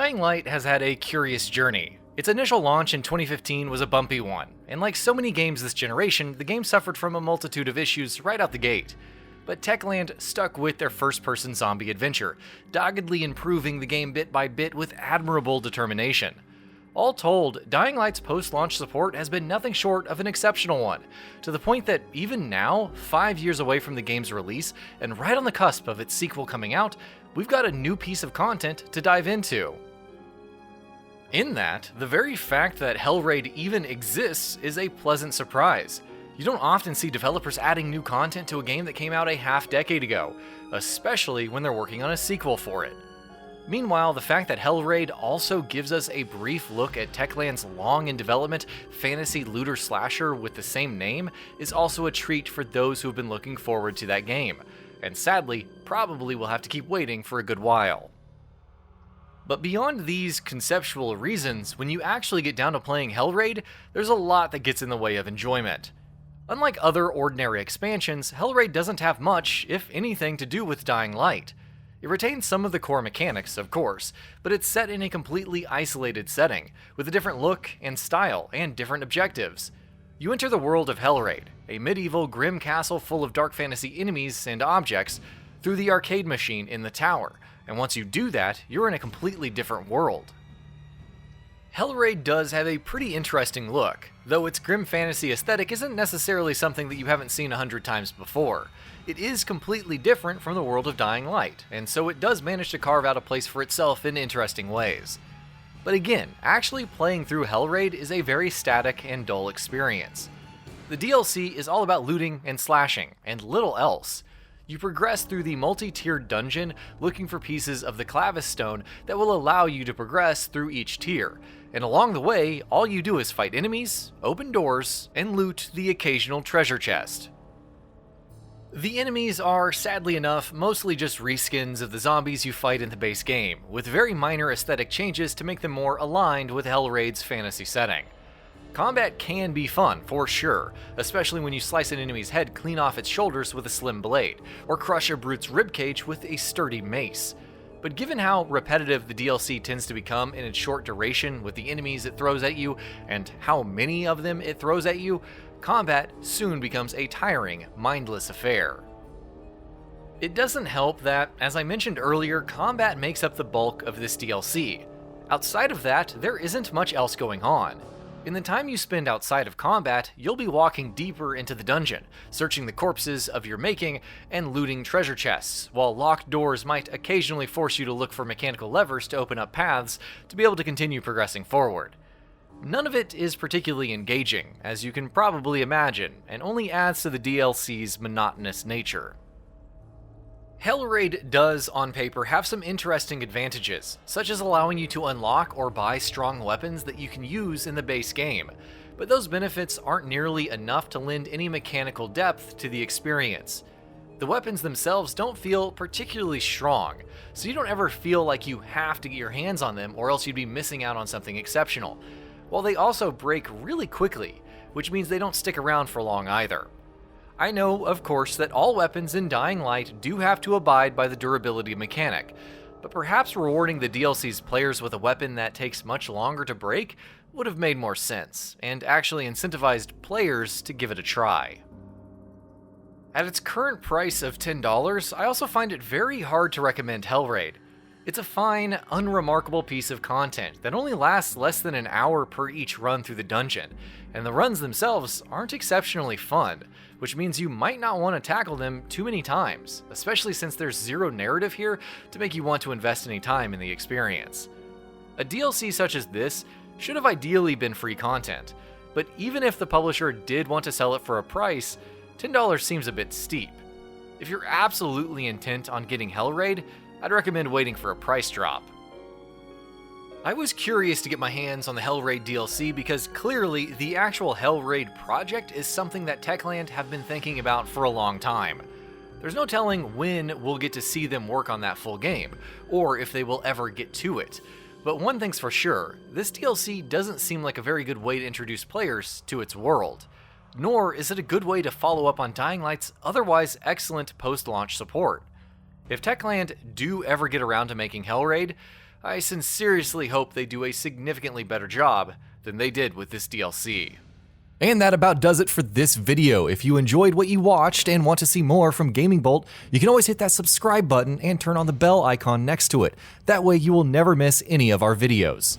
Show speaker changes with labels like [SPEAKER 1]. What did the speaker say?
[SPEAKER 1] Dying Light has had a curious journey. Its initial launch in 2015 was a bumpy one, and like so many games this generation, the game suffered from a multitude of issues right out the gate. But Techland stuck with their first-person zombie adventure, doggedly improving the game bit by bit with admirable determination. All told, Dying Light's post-launch support has been nothing short of an exceptional one, to the point that even now, 5 years away from the game's release, and right on the cusp of its sequel coming out, we've got a new piece of content to dive into. In that, the very fact that Hellraid even exists is a pleasant surprise. You don't often see developers adding new content to a game that came out a half-decade ago, especially when they're working on a sequel for it. Meanwhile, the fact that Hellraid also gives us a brief look at Techland's long-in-development fantasy looter-slasher with the same name is also a treat for those who have been looking forward to that game, and sadly, probably will have to keep waiting for a good while. But beyond these conceptual reasons, when you actually get down to playing Hellraid, there's a lot that gets in the way of enjoyment. Unlike other ordinary expansions, Hellraid doesn't have much, if anything, to do with Dying Light. It retains some of the core mechanics, of course, but it's set in a completely isolated setting, with a different look and style, and different objectives. You enter the world of Hellraid, a medieval grim castle full of dark fantasy enemies and objects, through the arcade machine in the tower, and once you do that, you're in a completely different world. Hellraid does have a pretty interesting look, though its grim fantasy aesthetic isn't necessarily something that you haven't seen 100 times before. It is completely different from the world of Dying Light, and so it does manage to carve out a place for itself in interesting ways. But again, actually playing through Hellraid is a very static and dull experience. The DLC is all about looting and slashing, and little else. You progress through the multi-tiered dungeon looking for pieces of the Clavis Stone that will allow you to progress through each tier, and along the way, all you do is fight enemies, open doors, and loot the occasional treasure chest. The enemies are, sadly enough, mostly just reskins of the zombies you fight in the base game, with very minor aesthetic changes to make them more aligned with Hellraid's fantasy setting. Combat can be fun, for sure, especially when you slice an enemy's head clean off its shoulders with a slim blade, or crush a brute's ribcage with a sturdy mace. But given how repetitive the DLC tends to become in its short duration with the enemies it throws at you, and how many of them it throws at you, combat soon becomes a tiring, mindless affair. It doesn't help that, as I mentioned earlier, combat makes up the bulk of this DLC. Outside of that, there isn't much else going on. In the time you spend outside of combat, you'll be walking deeper into the dungeon, searching the corpses of your making, and looting treasure chests, while locked doors might occasionally force you to look for mechanical levers to open up paths to be able to continue progressing forward. None of it is particularly engaging, as you can probably imagine, and only adds to the DLC's monotonous nature. Hellraid does, on paper, have some interesting advantages, such as allowing you to unlock or buy strong weapons that you can use in the base game, but those benefits aren't nearly enough to lend any mechanical depth to the experience. The weapons themselves don't feel particularly strong, so you don't ever feel like you have to get your hands on them or else you'd be missing out on something exceptional, while they also break really quickly, which means they don't stick around for long either. I know, of course, that all weapons in Dying Light do have to abide by the durability mechanic, but perhaps rewarding the DLC's players with a weapon that takes much longer to break would have made more sense, and actually incentivized players to give it a try. At its current price of $10, I also find it very hard to recommend Hellraid. It's a fine, unremarkable piece of content that only lasts less than an hour per each run through the dungeon, and the runs themselves aren't exceptionally fun, which means you might not want to tackle them too many times, especially since there's zero narrative here to make you want to invest any time in the experience. A DLC such as this should have ideally been free content, but even if the publisher did want to sell it for a price, $10 seems a bit steep. If you're absolutely intent on getting Hellraid, I'd recommend waiting for a price drop. I was curious to get my hands on the Hellraid DLC because clearly the actual Hellraid project is something that Techland have been thinking about for a long time. There's no telling when we'll get to see them work on that full game, or if they will ever get to it. But one thing's for sure, this DLC doesn't seem like a very good way to introduce players to its world. Nor is it a good way to follow up on Dying Light's otherwise excellent post-launch support. If Techland do ever get around to making Hellraid, I sincerely hope they do a significantly better job than they did with this DLC. And that about does it for this video. If you enjoyed what you watched and want to see more from GamingBolt, you can always hit that subscribe button and turn on the bell icon next to it. That way you will never miss any of our videos.